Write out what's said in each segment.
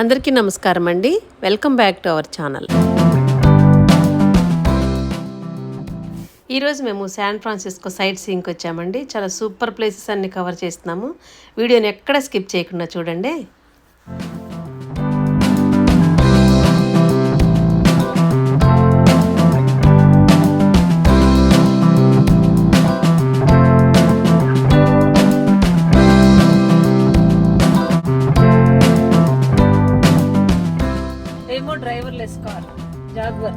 అందరికీ నమస్కారం అండి. Welcome back to our channel. ఈరోజు మేము శాన్ ఫ్రాన్సిస్కో సైట్ సీయింగ్కి వచ్చామండి. చాలా సూపర్ ప్లేసెస్ అన్ని కవర్ చేస్తున్నాము. వీడియోని ఎక్కడ స్కిప్ చేయకుండా చూడండి. Driverless car Jaguar.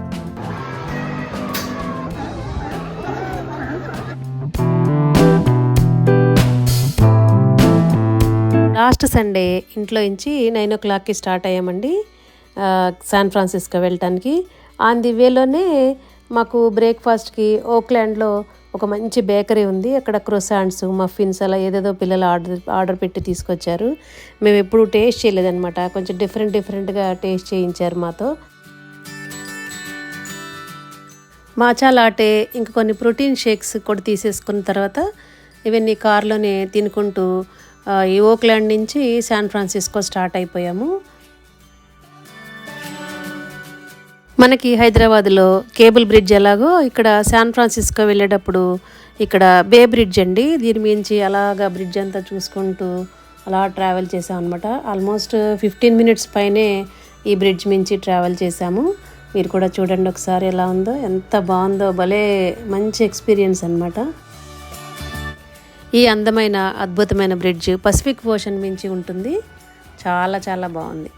Last Sunday ఇంట్లో నుంచి 9 o'clockకి స్టార్ట్ అయ్యామండి శాన్ ఫ్రాన్సిస్కో వెళ్ళటానికి. ఆన్ ది వేలోనే మాకు బ్రేక్ఫాస్ట్కి ఓక్లాండ్లో ఒక మంచి బేకరీ ఉంది. అక్కడ క్రోసాంట్స్, మఫిన్స్ అలా ఏదేదో పిల్లలు ఆర్డర్ పెట్టి తీసుకొచ్చారు. మేము ఎప్పుడు టేస్ట్ చేయలేదన్నమాట. కొంచెం డిఫరెంట్గా టేస్ట్ చేయించారు మాతో. మాచా లాటే ఇంకా కొన్ని ప్రోటీన్ షేక్స్ కూడా తీసేసుకున్న తర్వాత ఇవన్నీ కార్లోనే తినుకుంటూ ఈ ఓక్లాండ్ నుంచి శాన్ ఫ్రాన్సిస్కో స్టార్ట్ అయిపోయాము. మనకి హైదరాబాద్లో కేబుల్ బ్రిడ్జ్ ఎలాగో ఇక్కడ శాన్ ఫ్రాన్సిస్కో వెళ్ళేటప్పుడు ఇక్కడ బే బ్రిడ్జ్ అండి. దీని మించి అలాగా బ్రిడ్జ్ అంతా చూసుకుంటూ అలా ట్రావెల్ చేసాం అనమాట. ఆల్మోస్ట్ 15 minutes పైనే ఈ బ్రిడ్జ్ మించి ట్రావెల్ చేసాము. మీరు కూడా చూడండి ఒకసారి ఎలా ఉందో, ఎంత బాగుందో. భలే మంచి ఎక్స్పీరియన్స్ అనమాట. ఈ అందమైన అద్భుతమైన బ్రిడ్జ్ పసిఫిక్ ఓషన్ మించి ఉంటుంది. చాలా చాలా బాగుంది.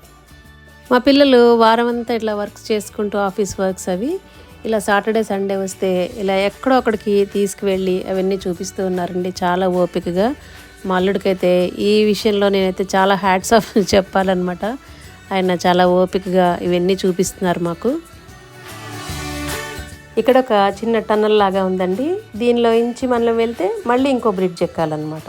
మా పిల్లలు వారం అంతా ఇట్లా వర్క్స్ చేసుకుంటూ ఆఫీస్ వర్క్స్ అవి ఇలా సాటర్డే సండే వస్తే ఇలా ఎక్కడో అక్కడికి తీసుకువెళ్ళి అవన్నీ చూపిస్తూ ఉన్నారండి చాలా ఓపికగా. మా అల్లుడికైతే ఈ విషయంలో నేనైతే చాలా హ్యాట్స్ ఆఫ్ చెప్పాలన్నమాట. ఆయన చాలా ఓపికగా ఇవన్నీ చూపిస్తున్నారు మాకు. ఇక్కడ ఒక చిన్న టన్నల్ లాగా ఉందండి. దీనిలో నుంచి మనం వెళ్తే మళ్ళీ ఇంకో బ్రిడ్జ్ ఎక్కాలన్నమాట.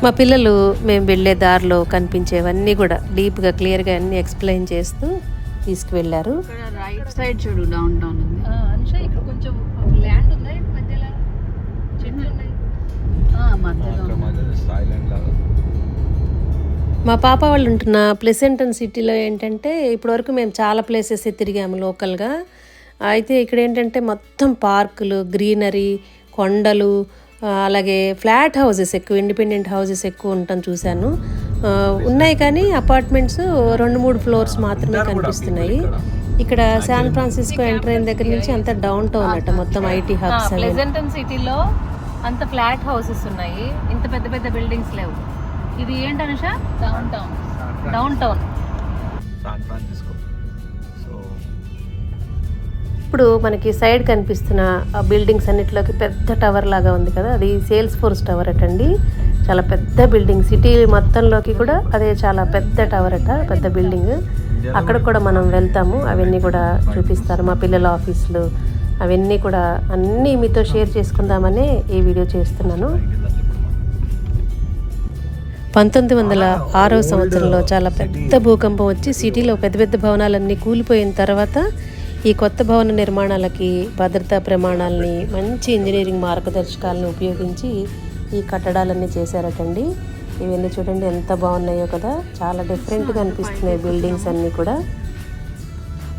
మా పిల్లలు మేము వెళ్ళే దారిలో కనిపించేవన్నీ కూడా డీప్గా క్లియర్గా అన్నీ ఎక్స్ప్లెయిన్ చేస్తూ తీసుకువెళ్ళారు. రైట్ సైడ్ చూడు డౌన్ టౌన్ ఉంది. ఇక్కడ కొంచెం ల్యాండ్ ఉంది, మధ్యలో చెట్లు ఉన్నాయి. మా పాప వాళ్ళు ఉంటున్న ప్లెసెంటన్ సిటీలో ఏంటంటే ఇప్పటివరకు మేము చాలా ప్లేసెస్ తిరిగాము లోకల్గా. అయితే ఇక్కడ ఏంటంటే మొత్తం పార్కులు, గ్రీనరీ, కొండలు, అలాగే ఫ్లాట్ హౌసెస్ ఎక్కువ, ఇండిపెండెంట్ హౌసెస్ ఎక్కువ ఉంటాను చూశాను. ఉన్నాయి కానీ అపార్ట్మెంట్స్ 2-3 floors మాత్రమే కనిపిస్తున్నాయి. ఇక్కడ శాన్ ఫ్రాన్సిస్కో ఎంటర్ అయిన దగ్గర నుంచి అంతా డౌన్ టౌన్ అట, మొత్తం ఐటీ హబ్స్. ప్లెజెంటన్ సిటీలో అంత ఫ్లాట్ హౌసెస్ ఉన్నాయి, ఇంత పెద్ద పెద్ద బిల్డింగ్స్ లేవు. ఇది ఏంటనుష? Down town. ఇప్పుడు మనకి సైడ్ కనిపిస్తున్న బిల్డింగ్స్ అన్నిటిలోకి పెద్ద టవర్ లాగా ఉంది కదా, అది సేల్స్ ఫోర్స్ టవర్ అటండి. చాలా పెద్ద బిల్డింగ్, సిటీ మొత్తంలోకి కూడా అదే చాలా పెద్ద టవర్ అట, పెద్ద బిల్డింగ్. అక్కడ కూడా మనం వెళ్తాము, అవన్నీ కూడా చూపిస్తారు. మా పిల్లల ఆఫీసులు అవన్నీ కూడా అన్నీ మీతో షేర్ చేసుకుందామని ఈ వీడియో చేస్తున్నాను. 1906వ సంవత్సరంలో చాలా పెద్ద భూకంపం వచ్చి సిటీలో పెద్ద పెద్ద భవనాలన్నీ కూలిపోయిన తర్వాత ఈ కొత్త భవన నిర్మాణాలకి భద్రతా ప్రమాణాలని, మంచి ఇంజనీరింగ్ మార్గదర్శకాలను ఉపయోగించి ఈ కట్టడాలన్నీ చేశారటండి. ఇవన్నీ చూడండి ఎంత బాగున్నాయో కదా, చాలా డిఫరెంట్గా అనిపిస్తున్నాయి బిల్డింగ్స్ అన్నీ కూడా.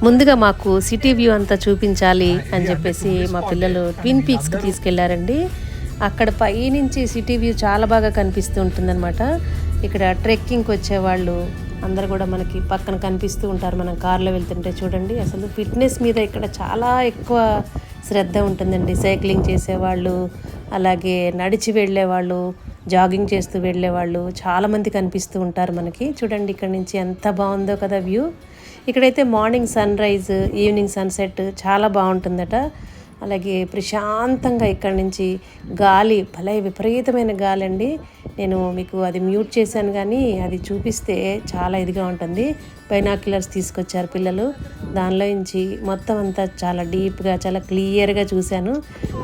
ముందుగా మాకు సిటీ వ్యూ అంతా చూపించాలి అని చెప్పేసి మా పిల్లలు ట్విన్ పీక్స్కి తీసుకెళ్లారండి. అక్కడ పైనుంచి సిటీ వ్యూ చాలా బాగా కనిపిస్తూ ఉంటుందన్నమాట. ఇక్కడ ట్రెక్కింగ్కి వచ్చేవాళ్ళు అందరు కూడా మనకి పక్కన కనిపిస్తూ ఉంటారు మనం కార్లో వెళ్తుంటే. చూడండి అసలు ఫిట్నెస్ మీద ఇక్కడ చాలా ఎక్కువ శ్రద్ధ ఉంటుందండి. సైక్లింగ్ చేసేవాళ్ళు, అలాగే నడిచి వెళ్ళేవాళ్ళు, జాగింగ్ చేస్తూ వెళ్ళేవాళ్ళు చాలామంది కనిపిస్తూ ఉంటారు మనకి. చూడండి ఇక్కడ నుంచి ఎంత బాగుందో కదా వ్యూ. ఇక్కడైతే morning sunrise, evening sunset చాలా బాగుంటుందట. అలాగే ప్రశాంతంగా ఇక్కడ నుంచి గాలి, భలే విపరీతమైన గాలి అండి. నేను మీకు అది మ్యూట్ చేశాను కానీ అది చూపిస్తే చాలా ఇదిగా ఉంటుంది. బైనాక్యులర్స్ తీసుకొచ్చారు పిల్లలు, దానిలో నుంచి మొత్తం అంతా చాలా డీప్గా చాలా క్లియర్గా చూశాను.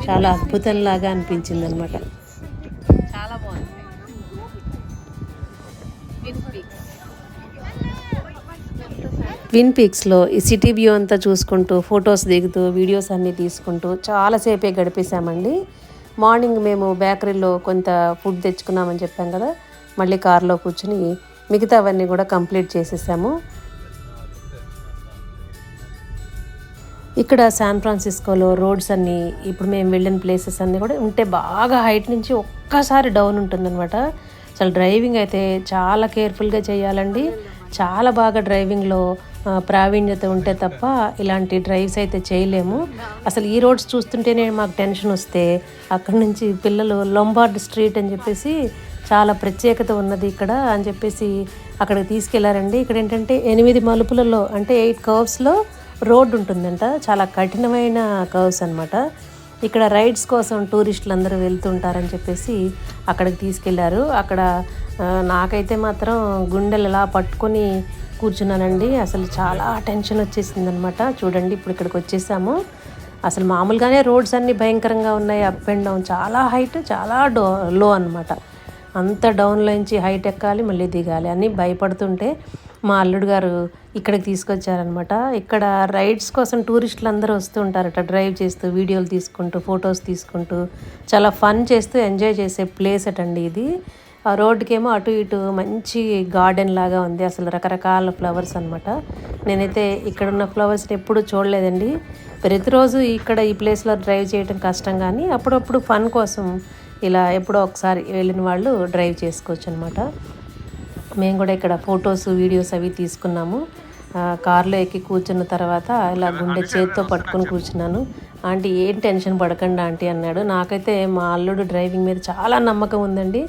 చాలా అద్భుతంలాగా అనిపించింది అనమాట. చాలా బాగుంది. ట్విన్ పీక్స్లో ఈ సిటీ వ్యూ అంతా చూసుకుంటూ ఫొటోస్ దిగుతూ వీడియోస్ అన్నీ తీసుకుంటూ చాలాసేపే గడిపేశామండి. మార్నింగ్ మేము బేకరీలో కొంత ఫుడ్ తెచ్చుకున్నామని చెప్పాం కదా, మళ్ళీ కారులో కూర్చుని మిగతావన్నీ కూడా కంప్లీట్ చేసేసాము. ఇక్కడ శాన్ ఫ్రాన్సిస్కోలో రోడ్స్ అన్నీ ఇప్పుడు మేము వెళ్ళిన ప్లేసెస్ అన్నీ కూడా ఉంటే బాగా హైట్ నుంచి ఒక్కసారి డౌన్ ఉంటుందన్నమాట. అసలు డ్రైవింగ్ అయితే చాలా కేర్ఫుల్గా చేయాలండి. చాలా బాగా డ్రైవింగ్లో ప్రావీణ్యత ఉంటే తప్ప ఇలాంటి డ్రైవ్స్ అయితే చేయలేము. అసలు ఈ రోడ్స్ చూస్తుంటేనే మాకు టెన్షన్ వస్తే అక్కడి నుంచి పిల్లలు లొంబార్డ్ స్ట్రీట్ అని చెప్పేసి చాలా ప్రత్యేకత ఉన్నది ఇక్కడ అని చెప్పేసి అక్కడికి తీసుకెళ్లారండి. ఇక్కడ ఏంటంటే 8 మలుపులలో అంటే 8 కర్వ్స్లో రోడ్డు ఉంటుందంట. చాలా కఠినమైన కర్వ్స్ అనమాట. ఇక్కడ రైడ్స్ కోసం టూరిస్టులు అందరూ వెళ్తుంటారని చెప్పేసి అక్కడికి తీసుకెళ్లారు. అక్కడ నాకైతే మాత్రం గుండెలు ఇలా పట్టుకొని కూర్చున్నానండి. అసలు చాలా టెన్షన్ వచ్చేసింది అనమాట. చూడండి ఇప్పుడు ఇక్కడికి వచ్చేసాము. అసలు మామూలుగానే రోడ్స్ అన్నీ భయంకరంగా ఉన్నాయి. అప్ అండ్ డౌన్ చాలా హైట్ చాలా లో అనమాట. అంత డౌన్లో నుంచి హైట్ ఎక్కాలి మళ్ళీ దిగాలి అని భయపడుతుంటే మా అల్లుడు గారు ఇక్కడికి తీసుకొచ్చారనమాట. ఇక్కడ రైడ్స్ కోసం టూరిస్టులు అందరూ వస్తూ ఉంటారట, డ్రైవ్ చేస్తూ వీడియోలు తీసుకుంటూ ఫొటోస్ తీసుకుంటూ చాలా ఫన్ చేస్తూ ఎంజాయ్ చేసే ప్లేస్ అటండి ఇది. ఆ రోడ్డుకేమో అటు ఇటు మంచి గార్డెన్ లాగా ఉంది. అసలు రకరకాల ఫ్లవర్స్ అనమాట. నేనైతే ఇక్కడ ఉన్న ఫ్లవర్స్ని ఎప్పుడూ చూడలేదండి. ప్రతిరోజు ఇక్కడ ఈ ప్లేస్లో డ్రైవ్ చేయడం కష్టం, కానీ అప్పుడప్పుడు ఫన్ కోసం ఇలా ఎప్పుడో ఒకసారి వెళ్ళిన వాళ్ళు డ్రైవ్ చేసుకోవచ్చు అనమాట. మేము కూడా ఇక్కడ ఫొటోస్ వీడియోస్ అవి తీసుకున్నాము. కార్లో ఎక్కి కూర్చున్న తర్వాత ఇలా గుండె చేతితో పట్టుకొని కూర్చున్నాను. ఆంటీ ఏం టెన్షన్ పడకండి ఆంటీ అన్నాడు. నాకైతే మా అల్లుడు డ్రైవింగ్ మీద చాలా నమ్మకం ఉందండి.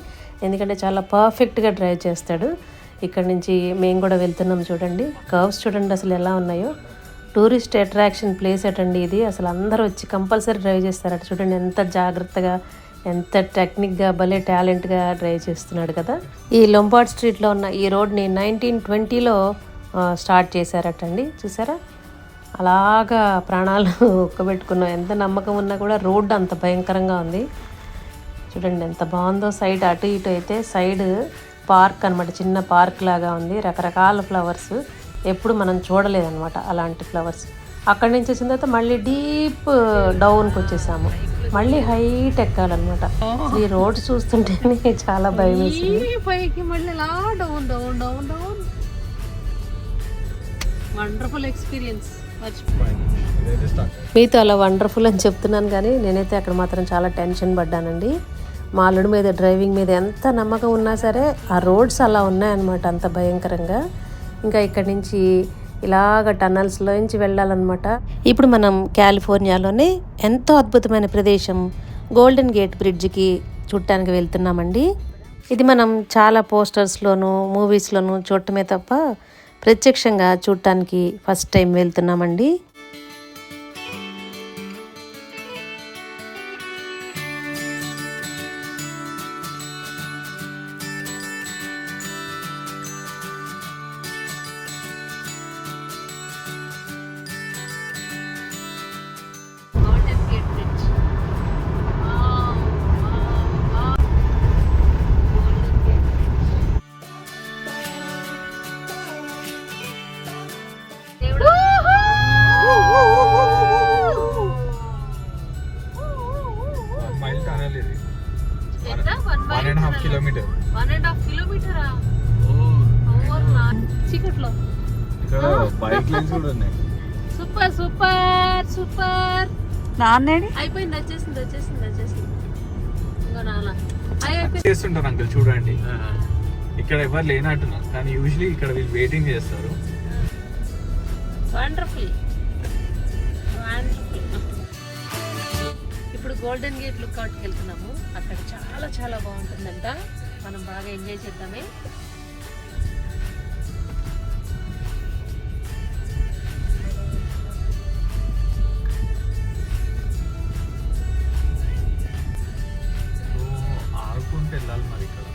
ఎందుకంటే చాలా పర్ఫెక్ట్గా డ్రైవ్ చేస్తాడు. ఇక్కడ నుంచి మేము కూడా వెళ్తున్నాం. చూడండి కర్వ్స్ చూడండి అసలు ఎలా ఉన్నాయో. టూరిస్ట్ అట్రాక్షన్ ప్లేస్ అటండి ఇది. అసలు అందరూ వచ్చి కంపల్సరీ డ్రైవ్ చేస్తారట. చూడండి ఎంత జాగ్రత్తగా ఎంత టెక్నిక్గా భలే టాలెంట్గా డ్రైవ్ చేస్తున్నాడు కదా. ఈ లొంబార్డ్ స్ట్రీట్లో ఉన్న ఈ రోడ్ని 1920లో స్టార్ట్ చేశారటండి. చూసారా అలాగా ప్రాణాలు ఒక్కబెట్టుకున్నాం. ఎంత నమ్మకం ఉన్నా కూడా రోడ్డు అంత భయంకరంగా ఉంది. చూడండి ఎంత బాగుందో. సైడ్ అటు ఇటు అయితే సైడ్ పార్క్ అనమాట, చిన్న పార్క్ లాగా ఉంది. రకరకాల ఫ్లవర్స్ ఎప్పుడు మనం చూడలేదన్నమాట అలాంటి ఫ్లవర్స్. అక్కడి నుంచి వచ్చిన తర్వాత మళ్ళీ డీప్ డౌన్కి వచ్చేసాము. మళ్ళీ హైట్ ఎక్కాలన్నమాట. ఈ రోడ్ చూస్తుంటేనే చాలా భయం వేసింది. పైకి మళ్ళీ అలా down down down down. Wonderful experience. మీతో అలా వండర్ఫుల్ అని చెప్తున్నాను, కానీ నేనైతే అక్కడ మాత్రం చాలా టెన్షన్ పడ్డానండి. మా అల్లుడి మీద డ్రైవింగ్ మీద ఎంత నమ్మకం ఉన్నా సరే ఆ రోడ్స్ అలా ఉన్నాయన్నమాట, అంత భయంకరంగా. ఇంకా ఇక్కడి నుంచి ఇలాగ టన్నల్స్లో నుంచి వెళ్ళాలన్నమాట. ఇప్పుడు మనం కాలిఫోర్నియాలోనే ఎంతో అద్భుతమైన ప్రదేశం గోల్డెన్ గేట్ బ్రిడ్జ్కి చూడటానికి వెళ్తున్నామండి. ఇది మనం చాలా పోస్టర్స్లోనూ మూవీస్లోనూ చూడటమే తప్ప ప్రత్యక్షంగా చూడటానికి ఫస్ట్ టైం వెళ్తున్నామండి. చీకట్లో సూపర్ సూపర్ సూపర్. నాన్నేడి అయిపోయింది, వచ్చేసింది వచ్చేసింది వచ్చేసింది. ఇంకో నాలా చేస్తుంటారు అంకుల్ చూడండి. ఇక్కడ ఎవరు లేనట్టున్నారు, కానీ యూజువలీ ఇక్కడ వీళ్ళు వెయిటింగ్ చేస్తారు. Wonderful wonderful. ఇప్పుడు గోల్డెన్ గేట్ లుక్అవుట్కి వెళ్తున్నాము. అక్కడ చాలా చాలా బాగుంటుందంట. మనం బాగా ఎంజాయ్ చేద్దామే. ఆడుకుంటూ వెళ్ళాలి మరి ఇక్కడ.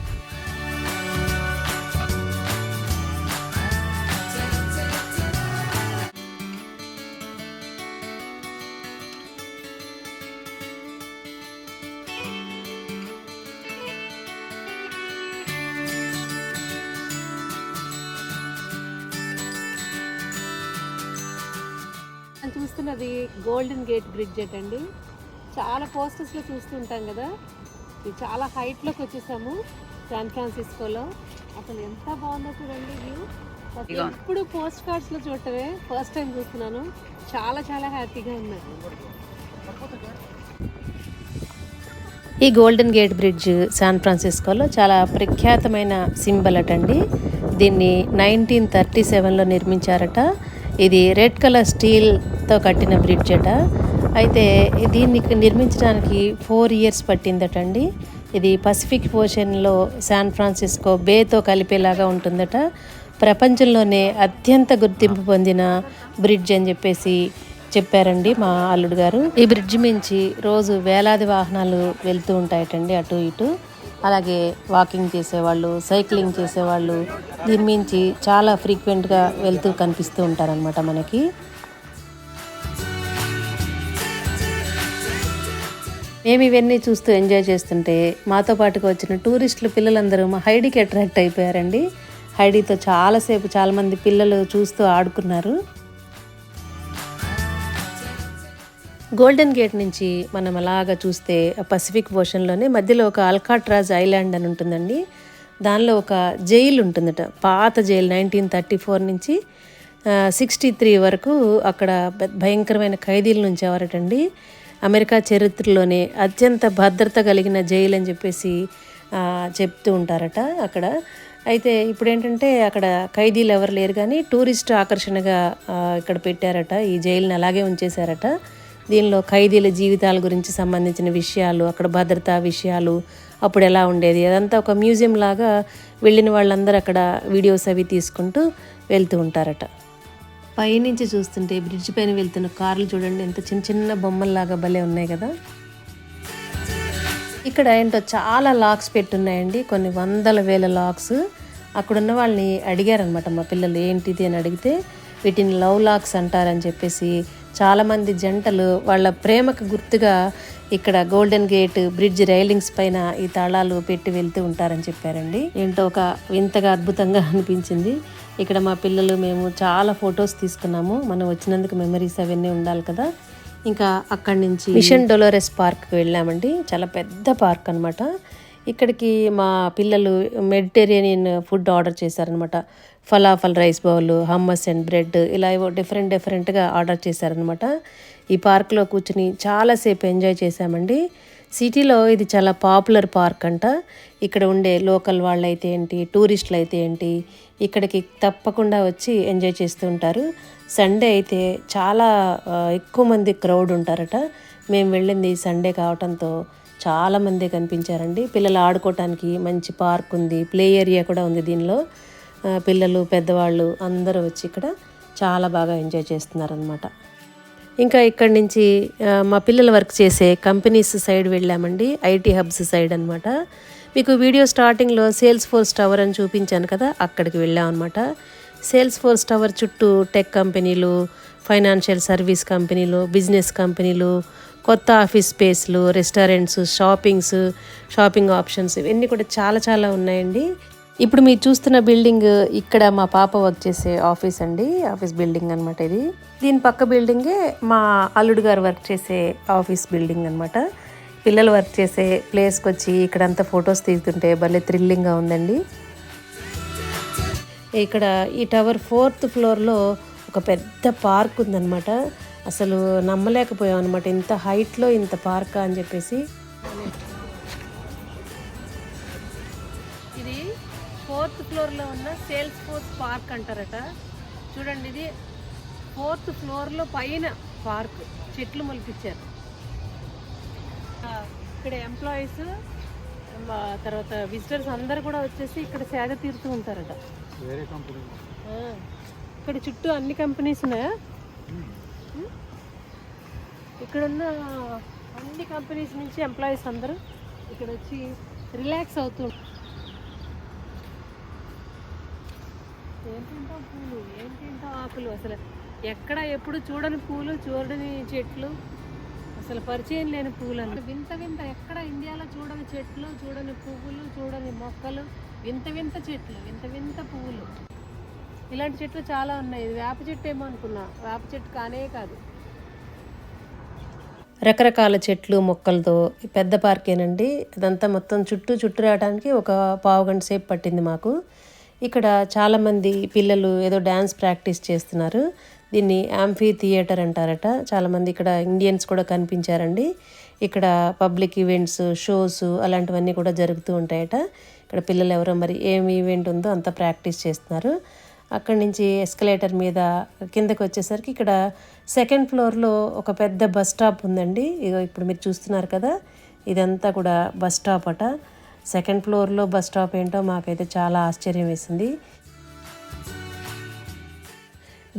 చూస్తున్నది గోల్డెన్ గేట్ బ్రిడ్జ్ అండి. చాలా పోస్టర్స్లో చూస్తుంటాం కదా, ఇది చాలా హైట్లోకి వచ్చేసాము శాన్ ఫ్రాన్సిస్కోలో. అసలు ఎంత బాగుందో చూడండి వ్యూ. ఎప్పుడు పోస్ట్ కార్డ్స్లో చూడటమే, ఫస్ట్ టైం చూస్తున్నాను. చాలా చాలా హ్యాపీగా ఉన్నాయి. ఈ గోల్డెన్ గేట్ బ్రిడ్జ్ శాన్ ఫ్రాన్సిస్కోలో చాలా ప్రఖ్యాతమైన సింబల్ అటండి. దీన్ని 1937లో నిర్మించారట. ఇది రెడ్ కలర్ స్టీల్తో కట్టిన బ్రిడ్జ్ అట. అయితే దీన్ని నిర్మించడానికి 4 years పట్టిందటండి. ఇది పసిఫిక్ ఓషన్లో శాన్ ఫ్రాన్సిస్కో బేతో కలిపేలాగా ఉంటుందట. ప్రపంచంలోనే అత్యంత గుర్తింపు పొందిన బ్రిడ్జ్ అని చెప్పేసి చెప్పారండి మా అల్లుడు గారు. ఈ బ్రిడ్జ్ మించి రోజు వేలాది వాహనాలు వెళ్తూ ఉంటాయటండి అటు ఇటు. అలాగే వాకింగ్ చేసేవాళ్ళు, సైక్లింగ్ చేసేవాళ్ళు దీని మించి చాలా ఫ్రీక్వెంట్గా వెళ్తూ కనిపిస్తూ ఉంటారనమాట మనకి. మేము ఇవన్నీ చూస్తూ ఎంజాయ్ చేస్తుంటే మాతో పాటుగా వచ్చిన టూరిస్టులు పిల్లలందరూ మా హైడీకి అట్రాక్ట్ అయిపోయారండి. హైడీతో చాలాసేపు చాలామంది పిల్లలు చూస్తూ ఆడుకున్నారు. గోల్డెన్ గేట్ నుంచి మనం అలాగా చూస్తే పసిఫిక్ ఓషన్లోనే మధ్యలో ఒక అల్కాట్రాజ్ ఐలాండ్ అని ఉంటుందండి. దానిలో ఒక జైలు ఉంటుందట, పాత జైలు. 1934 నుంచి 63 వరకు అక్కడ భయంకరమైన ఖైదీల నుంచి ఎవరటండి. అమెరికా చరిత్రలోనే అత్యంత భద్రత కలిగిన జైలు అని చెప్పేసి చెప్తూ ఉంటారట అక్కడ. అయితే ఇప్పుడు ఏంటంటే అక్కడ ఖైదీలు ఎవరు లేరు, కానీ టూరిస్ట్ ఆకర్షణగా ఇక్కడ పెట్టారట. ఈ జైలుని అలాగే ఉంచేశారట. దీనిలో ఖైదీల జీవితాల గురించి సంబంధించిన విషయాలు, అక్కడ భద్రతా విషయాలు, అప్పుడు ఎలా ఉండేది, అదంతా ఒక మ్యూజియం లాగా వెళ్ళిన వాళ్ళందరూ అక్కడ వీడియోస్ అవి తీసుకుంటూ వెళ్తూ ఉంటారట. పైనుంచి చూస్తుంటే బ్రిడ్జ్ పైన వెళ్తున్న కార్లు చూడండి, ఎంత చిన్న చిన్న బొమ్మల్లాగా భలే ఉన్నాయి కదా. ఇక్కడ ఏంటో చాలా లాక్స్ పెట్టున్నాయండి, కొన్ని 100,000 లాక్స్. అక్కడున్న వాళ్ళని అడిగారనమాట మా పిల్లలు ఏంటిది అని అడిగితే, వీటిని లవ్ లాక్స్ అంటారని చెప్పేసి చాలామంది జంటలు వాళ్ళ ప్రేమకు గుర్తుగా ఇక్కడ గోల్డెన్ గేట్ బ్రిడ్జ్ రైలింగ్స్ పైన ఈ తాళాలు పెట్టి వెళ్తూ ఉంటారని చెప్పారండి. ఏంటో ఒక వింతగా అద్భుతంగా అనిపించింది. ఇక్కడ మా పిల్లలు మేము చాలా ఫొటోస్ తీసుకున్నాము. మనం వచ్చినందుకు మెమరీస్ అవన్నీ ఉండాలి కదా. ఇంకా అక్కడి నుంచి మిషన్ డొలోరెస్ పార్క్కి వెళ్ళామండి. చాలా పెద్ద పార్క్ అనమాట. ఇక్కడికి మా పిల్లలు మెడిటేరియన్ ఫుడ్ ఆర్డర్ చేశారనమాట. Falafel rice bowl, hummus and bread, ఇలా ఏవో డిఫరెంట్గా ఆర్డర్ చేశారనమాట. ఈ పార్క్లో కూర్చుని చాలాసేపు ఎంజాయ్ చేశామండి. సిటీలో ఇది చాలా పాపులర్ పార్క్ అంట. ఇక్కడ ఉండే లోకల్ వాళ్ళు అయితే ఏంటి, టూరిస్టులు అయితే ఏంటి, ఇక్కడికి తప్పకుండా వచ్చి ఎంజాయ్ చేస్తూ ఉంటారు. సండే అయితే చాలా ఎక్కువ మంది క్రౌడ్ ఉంటారట. మేము వెళ్ళింది సండే కావడంతో చాలామంది కనిపించారండి. పిల్లలు ఆడుకోవటానికి మంచి పార్క్ ఉంది, ప్లే ఏరియా కూడా ఉంది దీనిలో. పిల్లలు పెద్దవాళ్ళు అందరూ వచ్చి ఇక్కడ చాలా బాగా ఎంజాయ్ చేస్తున్నారనమాట. ఇంకా ఇక్కడి నుంచి మా పిల్లలు వర్క్ చేసే కంపెనీస్ సైడ్ వెళ్ళామండి, ఐటీ హబ్స్ సైడ్ అనమాట. మీకు వీడియో స్టార్టింగ్లో సేల్స్ ఫోర్స్ టవర్ అని చూపించాను కదా, అక్కడికి వెళ్ళాం అనమాట. సేల్స్ ఫోర్స్ టవర్ చుట్టూ టెక్ కంపెనీలు, ఫైనాన్షియల్ సర్వీస్ కంపెనీలు, బిజినెస్ కంపెనీలు, కొత్త ఆఫీస్ స్పేస్లు, రెస్టారెంట్స్, షాపింగ్ ఆప్షన్స్ ఇవన్నీ కూడా చాలా చాలా ఉన్నాయండి. ఇప్పుడు మీరు చూస్తున్న బిల్డింగ్ ఇక్కడ మా పాప వర్క్ చేసే ఆఫీస్ అండి, ఆఫీస్ బిల్డింగ్ అనమాట ఇది. దీని పక్క బిల్డింగే మా అల్లుడు గారు వర్క్ చేసే ఆఫీస్ బిల్డింగ్ అనమాట. పిల్లలు వర్క్ చేసే ప్లేస్కి వచ్చి ఇక్కడంతా ఫొటోస్ తీస్తుంటే భలే థ్రిల్లింగ్గా ఉందండి. ఇక్కడ ఈ టవర్ 4th ఫ్లోర్లో ఒక పెద్ద పార్క్ ఉందన్నమాట. అసలు నమ్మలేకపోయాం అనమాట, ఇంత హైట్లో ఇంత పార్క్ అని చెప్పేసి. ఇది 4th ఫ్లోర్లో ఉన్న సేల్స్ ఫోర్స్ పార్క్ అంటారట. చూడండి, ఇది 4th ఫ్లోర్లో పైన పార్క్, చెట్లు మొలిపించారు. ఇక్కడ ఎంప్లాయీస్ తర్వాత విజిటర్స్ అందరు కూడా వచ్చేసి ఇక్కడ సేద తీరుతూ ఉంటారట. ఇక్కడ చుట్టూ అన్ని కంపెనీస్ ఉన్నాయా? ఇక్కడున్న అన్ని కంపెనీస్ నుంచి ఎంప్లాయీస్ అందరూ ఇక్కడ వచ్చి రిలాక్స్ అవుతూ. ఏంటంటో పూలు, ఏంటంటో ఆకులు, అసలు ఎక్కడ ఎప్పుడు చూడని పూలు, చూడని చెట్లు, అసలు పరిచయం లేని పూలు అన్న వింత వింత, ఎక్కడ ఇండియాలో చూడని చెట్లు, చూడని పువ్వులు, చూడని మొక్కలు, వింత వింత చెట్లు, వింత వింత పువ్వులు. ఇలాంటి చెట్లు చాలా ఉన్నాయి. ఇది వేప చెట్టు ఏమో అనుకున్నా, వేప చెట్టు కానే కాదు. రకరకాల చెట్లు మొక్కలతో పెద్ద పార్కేనండి. ఇదంతా మొత్తం చుట్టూ రావడానికి ఒక పావు గంట సేపు పట్టింది మాకు. ఇక్కడ చాలామంది పిల్లలు ఏదో డ్యాన్స్ ప్రాక్టీస్ చేస్తున్నారు. దీన్ని యాంఫీ థియేటర్ అంటారట. చాలామంది ఇక్కడ ఇండియన్స్ కూడా కనిపించారండి. ఇక్కడ పబ్లిక్ ఈవెంట్స్, షోస్ అలాంటివన్నీ కూడా జరుగుతూ ఉంటాయట. ఇక్కడ పిల్లలు ఎవరో మరి ఏం ఈవెంట్ ఉందో అంతా ప్రాక్టీస్ చేస్తున్నారు. అక్కడి నుంచి ఎస్కలేటర్ మీద కిందకి వచ్చేసరికి ఇక్కడ సెకండ్ ఫ్లోర్లో ఒక పెద్ద బస్ స్టాప్ ఉందండి. ఇప్పుడు మీరు చూస్తున్నారు కదా, ఇదంతా కూడా బస్ స్టాప్ అట. సెకండ్ ఫ్లోర్లో బస్ స్టాప్ ఏంటో మాకైతే చాలా ఆశ్చర్యం వేసింది.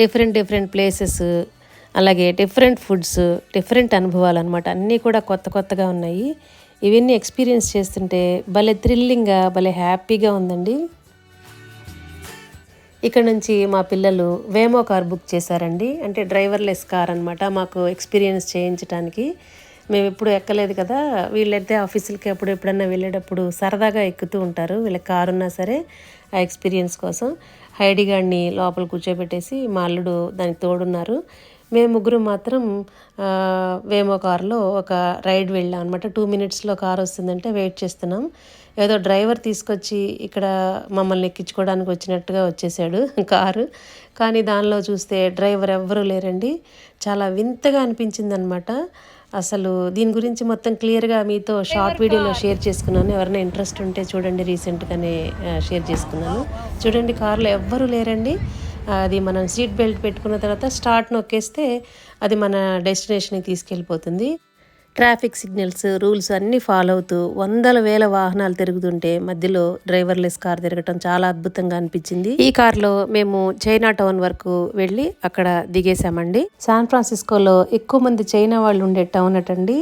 డిఫరెంట్ ప్లేసెస్, అలాగే డిఫరెంట్ ఫుడ్స్, డిఫరెంట్ అనుభవాలు అనమాట. అన్నీ కూడా కొత్తగా ఉన్నాయి. ఇవన్నీ ఎక్స్పీరియన్స్ చేస్తుంటే భలే థ్రిల్లింగ్గా, భలే హ్యాపీగా ఉందండి. ఇక్కడ నుంచి మా పిల్లలు వేమో కార్ బుక్ చేశారండి. అంటే డ్రైవర్లెస్ కార్ అనమాట. మాకు ఎక్స్పీరియన్స్ చేయించడానికి. మేము ఎప్పుడు ఎక్కలేదు కదా. వీళ్ళైతే ఆఫీసులకి ఎప్పుడైనా వెళ్ళేటప్పుడు సరదాగా ఎక్కుతూ ఉంటారు. వీళ్ళకి కారు ఉన్నా సరే ఆ ఎక్స్పీరియన్స్ కోసం హైడీ గాడిని లోపల కూర్చోబెట్టేసి మా అల్లుడు దానికి తోడున్నారు. మేము ముగ్గురు మాత్రం వేమో కారులో ఒక రైడ్ వెళ్ళాం అనమాట. 2 minutesలో కారు వస్తుందంటే వెయిట్ చేస్తున్నాం. ఏదో డ్రైవర్ తీసుకొచ్చి ఇక్కడ మమ్మల్ని ఎక్కించుకోవడానికి వచ్చినట్టుగా వచ్చేసాడు కారు. కానీ దానిలో చూస్తే డ్రైవర్ ఎవ్వరూ లేరండి. చాలా వింతగా అనిపించింది అనమాట. అసలు దీని గురించి మొత్తం క్లియర్గా మీతో షార్ట్ వీడియోలో షేర్ చేసుకున్నాను. ఎవరైనా ఇంట్రెస్ట్ ఉంటే చూడండి, రీసెంట్గానే షేర్ చేసుకున్నాను. చూడండి, కారులో ఎవ్వరూ లేరండి. అది మనం సీట్ బెల్ట్ పెట్టుకున్న తర్వాత స్టార్ట్ నొక్కేస్తే అది మన డెస్టినేషన్కి తీసుకెళ్ళిపోతుంది. ట్రాఫిక్ సిగ్నల్స్, రూల్స్ అన్నీ ఫాలో అవుతూ వందల వేల వాహనాలు తిరుగుతుంటే మధ్యలో డ్రైవర్లెస్ కార్ తిరగటం చాలా అద్భుతంగా అనిపించింది. ఈ కార్లో మేము చైనా టౌన్ వరకు వెళ్ళి అక్కడ దిగేశామండి. శాన్ ఫ్రాన్సిస్కోలో ఎక్కువ మంది చైనా వాళ్ళు ఉండే టౌన్ అటండి.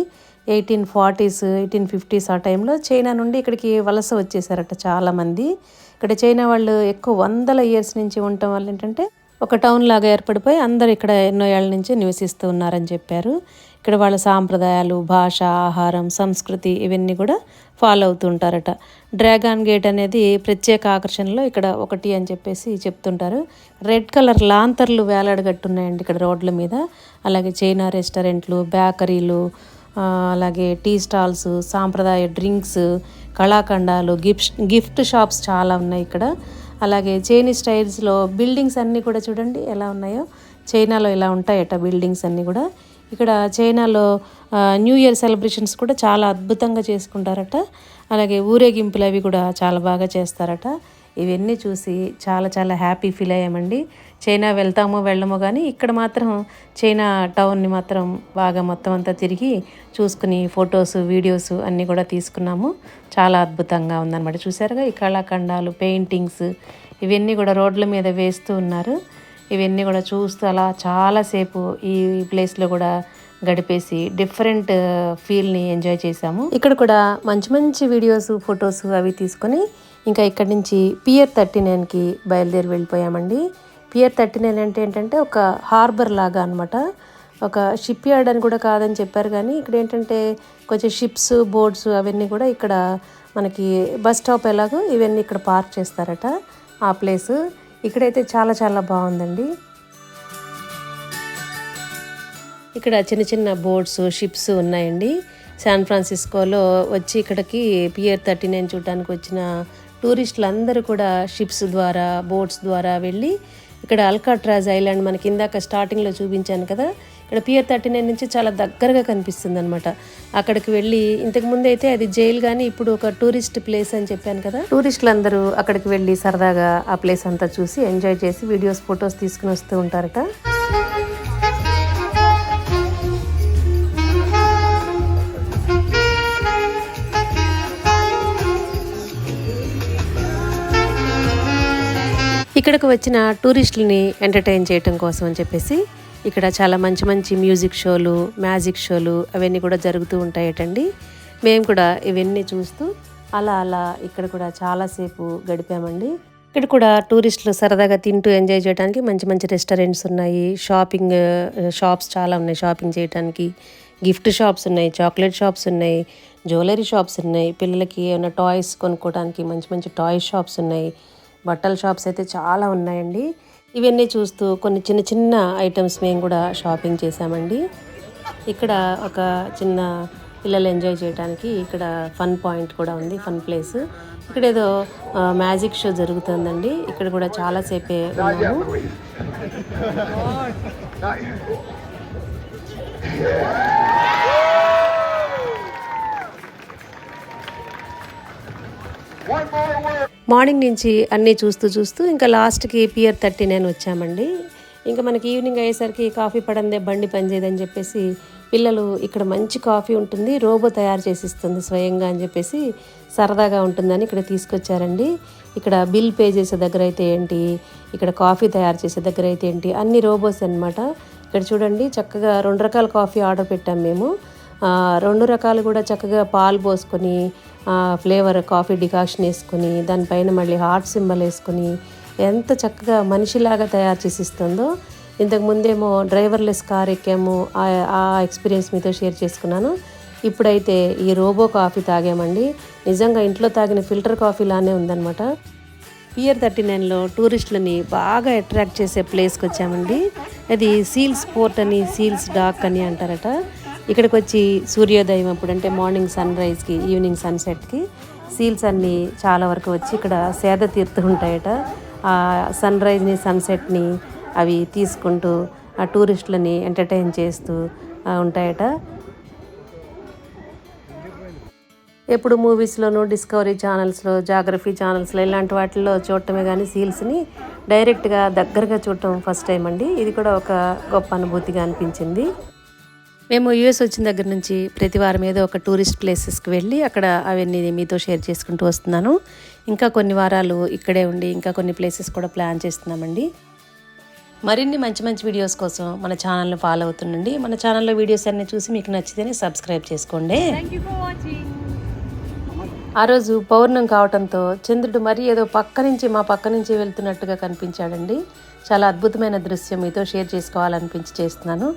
1840s, 1850s ఆ టైంలో చైనా నుండి ఇక్కడికి వలస వచ్చేసారట చాలామంది. ఇక్కడ చైనా వాళ్ళు ఎక్కువ వందల ఇయర్స్ నుంచి ఉండటం వల్ల ఏంటంటే ఒక టౌన్ లాగా ఏర్పడిపోయి అందరూ ఇక్కడ ఎన్నో ఏళ్ళ నుంచి నివసిస్తూ ఉన్నారని చెప్పారు. ఇక్కడ వాళ్ళ సాంప్రదాయాలు, భాష, ఆహారం, సంస్కృతి ఇవన్నీ కూడా ఫాలో అవుతూ ఉంటారట. డ్రాగన్ గేట్ అనేది ప్రత్యేక ఆకర్షణలో ఇక్కడ ఒకటి అని చెప్పేసి చెప్తుంటారు. రెడ్ కలర్ లాంతర్లు వేలాడగట్టున్నాయండి ఇక్కడ రోడ్ల మీద. అలాగే చైనా రెస్టారెంట్లు, బేకరీలు, అలాగే టీ స్టాల్స్, సాంప్రదాయ డ్రింక్స్, కళాఖండాలు, గిఫ్ట్ షాప్స్ చాలా ఉన్నాయి ఇక్కడ. అలాగే చైనీస్ స్టైల్స్లో బిల్డింగ్స్ అన్నీ కూడా చూడండి ఎలా ఉన్నాయో. చైనాలో ఇలా ఉంటాయట బిల్డింగ్స్ అన్నీ కూడా. ఇక్కడ చైనాలో న్యూ ఇయర్ సెలబ్రేషన్స్ కూడా చాలా అద్భుతంగా చేసుకుంటారట. అలాగే ఊరేగింపులు అవి కూడా చాలా బాగా చేస్తారట. ఇవన్నీ చూసి చాలా హ్యాపీ ఫీల్ అయ్యామండి. చైనా వెళ్తామో వెళ్ళమో కానీ ఇక్కడ మాత్రం చైనా టౌన్ని మాత్రం బాగా మొత్తం అంతా తిరిగి చూసుకుని ఫొటోస్, వీడియోస్ అన్నీ కూడా తీసుకున్నాము. చాలా అద్భుతంగా ఉందన్నమాట. చూసారుగా ఈ కళాఖండాలు, పెయింటింగ్స్ ఇవన్నీ కూడా రోడ్ల మీద వేస్తూ ఉన్నారు. ఇవన్నీ కూడా చూస్తూ అలా చాలాసేపు ఈ ప్లేస్లో కూడా గడిపేసి డిఫరెంట్ ఫీల్ని ఎంజాయ్ చేసాము. ఇక్కడ కూడా మంచి వీడియోస్, ఫొటోస్ అవి తీసుకొని ఇంకా ఇక్కడి నుంచి పియర్ 39కి బయలుదేరి వెళ్ళిపోయామండి. పియర్ 39 అంటే ఏంటంటే ఒక హార్బర్ లాగా అనమాట. ఒక షిప్ యార్డ్ అని కూడా కాదని చెప్పారు. కానీ ఇక్కడ ఏంటంటే కొంచెం షిప్స్, బోట్స్ అవన్నీ కూడా ఇక్కడ మనకి బస్ స్టాప్ ఎలాగో ఇవన్నీ ఇక్కడ పార్క్ చేస్తారట. ఆ ప్లేస్ ఇక్కడైతే చాలా బాగుందండి. ఇక్కడ చిన్న బోట్స్, షిప్స్ ఉన్నాయండి. శాన్ ఫ్రాన్సిస్కోలో వచ్చి ఇక్కడికి పియర్ 39 చూడడానికి వచ్చిన టూరిస్టులు అందరూ కూడా షిప్స్ ద్వారా, బోట్స్ ద్వారా వెళ్ళి ఇక్కడ అల్కాట్రాజ్ ఐలాండ్ మనకి ఇందాక స్టార్టింగ్లో చూపించాను కదా, ఇక్కడ పియర్ 39 నుంచి చాలా దగ్గరగా కనిపిస్తుంది అనమాట. అక్కడికి వెళ్ళి ఇంతకుముందు అయితే అది జైలు, కానీ ఇప్పుడు ఒక టూరిస్ట్ ప్లేస్ అని చెప్పాను కదా. టూరిస్టులు అందరూ అక్కడికి వెళ్ళి సరదాగా ఆ ప్లేస్ అంతా చూసి ఎంజాయ్ చేసి వీడియోస్, ఫొటోస్ తీసుకుని వస్తూ ఉంటారట. ఇక్కడికి వచ్చిన టూరిస్టులని ఎంటర్టైన్ చేయటం కోసం అని చెప్పేసి ఇక్కడ చాలా మంచి మ్యూజిక్ షోలు, మ్యాజిక్ షోలు అవన్నీ కూడా జరుగుతూ ఉంటాయటండి. మేము కూడా ఇవన్నీ చూస్తూ అలా ఇక్కడ కూడా చాలాసేపు గడిపామండి. ఇక్కడ కూడా టూరిస్టులు సరదాగా తింటూ ఎంజాయ్ చేయడానికి మంచి రెస్టారెంట్స్ ఉన్నాయి. షాపింగ్ షాప్స్ చాలా ఉన్నాయి షాపింగ్ చేయడానికి. గిఫ్ట్ షాప్స్ ఉన్నాయి, చాక్లెట్ షాప్స్ ఉన్నాయి, జ్యువెలరీ షాప్స్ ఉన్నాయి. పిల్లలకి ఏమైనా టాయ్స్ కొనుక్కోవడానికి మంచి టాయ్ షాప్స్ ఉన్నాయి. బట్టల షాప్స్ అయితే చాలా ఉన్నాయండి. ఇవన్నీ చూస్తూ కొన్ని చిన్న ఐటమ్స్ మేము కూడా షాపింగ్ చేసామండి. ఇక్కడ ఒక చిన్న పిల్లలు ఎంజాయ్ చేయడానికి ఇక్కడ ఫన్ పాయింట్ కూడా ఉంది, ఫన్ ప్లేస్. ఇక్కడ ఏదో మ్యాజిక్ షో జరుగుతుందండి. ఇక్కడ కూడా చాలాసేపే ఉన్నాము. మార్నింగ్ నుంచి అన్నీ చూస్తూ ఇంకా లాస్ట్కి పియర్ 39 వచ్చామండి. ఇంకా మనకి ఈవినింగ్ అయ్యేసరికి కాఫీ పడందే బండి పనిచేయదని చెప్పేసి పిల్లలు ఇక్కడ మంచి కాఫీ ఉంటుంది, రోబో తయారు చేసి ఇస్తుంది స్వయంగా అని చెప్పేసి సరదాగా ఉంటుందని ఇక్కడ తీసుకొచ్చారండి. ఇక్కడ బిల్ పే చేసే దగ్గర అయితే ఏంటి, ఇక్కడ కాఫీ తయారు చేసే దగ్గర అయితే ఏంటి, అన్ని రోబోస్ అన్నమాట. ఇక్కడ చూడండి చక్కగా 2 రకాల కాఫీ ఆర్డర్ పెట్టాం మేము. 2 రకాలు కూడా చక్కగా పాలు పోసుకొని ఫ్లేవర్ కాఫీ డికాషన్ వేసుకొని దానిపైన మళ్ళీ హార్ట్ సింబల్ వేసుకొని ఎంత చక్కగా మనిషిలాగా తయారు చేసి ఇస్తుందో. ఇంతకు ముందేమో డ్రైవర్లెస్ కార్ ఎక్కాము, ఆ ఎక్స్పీరియన్స్ మీతో షేర్ చేసుకున్నాను. ఇప్పుడైతే ఈ రోబో కాఫీ తాగామండి. నిజంగా ఇంట్లో తాగిన ఫిల్టర్ కాఫీ లానే ఉందన్నమాట. పియర్ 39లో టూరిస్టులని బాగా అట్రాక్ట్ చేసే ప్లేస్కి వచ్చామండి. అది సీల్స్ పోర్ట్ అని, సీల్స్ డాక్ అని అంటారట. ఇక్కడికి వచ్చి సూర్యోదయం అప్పుడు అంటే మార్నింగ్ సన్ రైజ్కి, ఈవినింగ్ సన్సెట్కి సీల్స్ అన్నీ చాలా వరకు వచ్చి ఇక్కడ సేద తీరుతూ ఉంటాయట. ఆ సన్ రైజ్ని, సన్సెట్ని అవి తీసుకుంటూ ఆ టూరిస్టులని ఎంటర్టైన్ చేస్తూ ఉంటాయట. ఎప్పుడు మూవీస్లోనూ, డిస్కవరీ ఛానల్స్లో, జాగ్రఫీ ఛానల్స్లో ఇలాంటి వాటిల్లో చూడటమే కానీ సీల్స్ని డైరెక్ట్గా దగ్గరగా చూడటం ఫస్ట్ టైం అండి. ఇది కూడా ఒక గొప్ప అనుభూతిగా అనిపించింది. మేము యూఎస్ వచ్చిన దగ్గర నుంచి ప్రతి వారం ఏదో ఒక టూరిస్ట్ ప్లేసెస్కి వెళ్ళి అక్కడ అవన్నీ మీతో షేర్ చేసుకుంటూ వస్తున్నాను. ఇంకా కొన్ని వారాలు ఇక్కడే ఉండి ఇంకా కొన్ని ప్లేసెస్ కూడా ప్లాన్ చేస్తున్నామండి. మరిన్ని మంచి మంచి వీడియోస్ కోసం మన ఛానల్ని ఫాలో అవుతుండండి. మన ఛానల్లో వీడియోస్ అన్నీ చూసి మీకు నచ్చితేనే సబ్స్క్రైబ్ చేసుకోండి. ఆ రోజు పౌర్ణం కావడంతో చంద్రుడు మరీ ఏదో మా పక్క నుంచి వెళ్తున్నట్టుగా కనిపించాడండి. చాలా అద్భుతమైన దృశ్యం మీతో షేర్ చేసుకోవాలనిపించి చేస్తున్నాను.